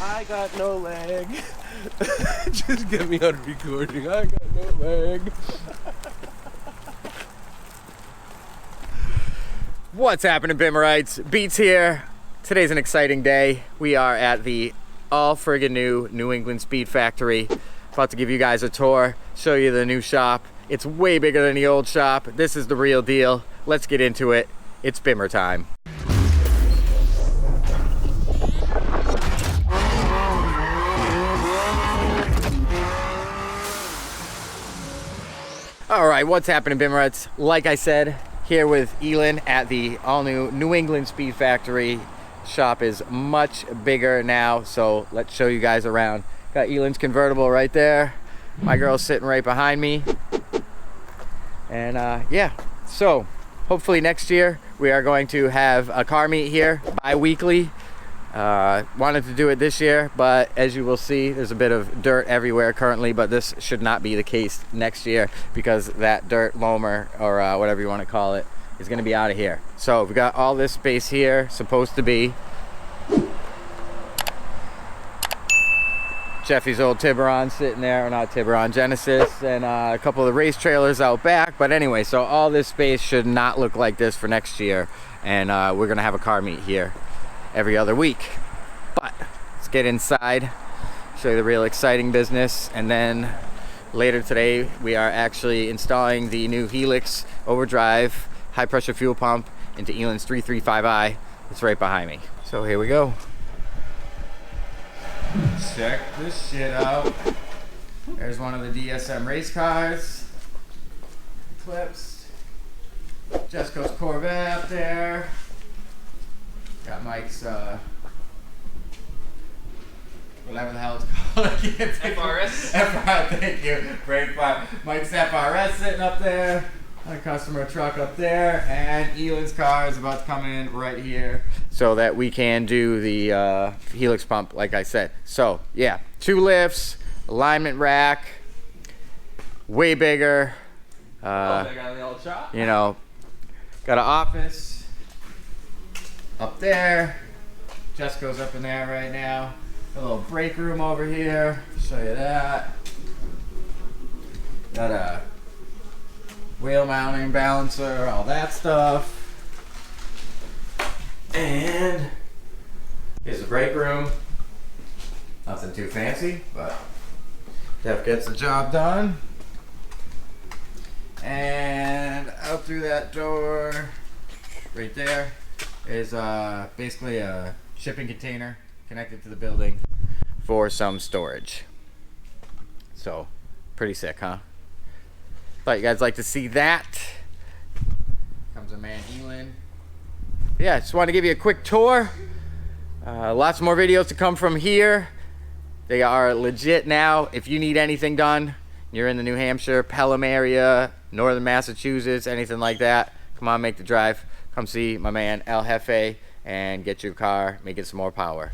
I got no leg. Just get me on recording. I got no leg. What's happening, Bimmerites? Beats here. Today's an exciting day. We are at the all friggin' new New England Speed Factory. About to give you guys a tour, show you the new shop. It's way bigger than the old shop. This is the real deal. Let's get into it. It's Bimmer time. All right, what's happening, Bimmerites? Like I said, here with Elin at the all-new New England Speed Factory. Shop is much bigger now, so let's show you guys around. Got Elin's convertible right there. My girl's sitting right behind me. And yeah, so hopefully next year we are going to have a car meet here bi-weekly. Wanted to do it this year, but as you will see, there's a bit of dirt everywhere currently, but this should not be the case next year because that dirt loamer, or whatever you want to call it, is going to be out of here. So we've got all this space here, supposed to be Jeffy's old Tiburon sitting there, or not Tiburon, Genesis, and a couple of the race trailers out back. But anyway, so all this space should not look like this for next year, and we're gonna have a car meet here every other week. But let's get inside, show you the real exciting business, and then later today we are actually installing the new Helix overdrive high pressure fuel pump into Elin's 335i. It's right behind me. So here we go. Check this shit out. There's one of the DSM race cars. Clips. Jessica's Corvette up there. Got Mike's whatever the hell it's called. I can't think FRS. FRS, thank you. Great fun. Mike's FRS sitting up there. A customer truck up there, and Elin's car is about to come in right here so that we can do the Helix pump, like I said. So yeah, 2 lifts, alignment rack, way bigger. They got the old shop. You know, got an office up there. Jessica's up in there right now. A little break room over here. Show you that. Got a wheel mounting, balancer, all that stuff. And here's the brake room. Nothing too fancy, but Def gets the job done. And out through that door, right there, is basically a shipping container connected to the building for some storage. So, pretty sick, huh? Thought you guys like to see that. Comes a man, Elin. Yeah, just want to give you a quick tour. Lots more videos to come from here. They are legit now. If you need anything done, you're in the New Hampshire, Pelham area, northern Massachusetts, anything like that, come on, make the drive. Come see my man El Jefe and get your car, make it some more power.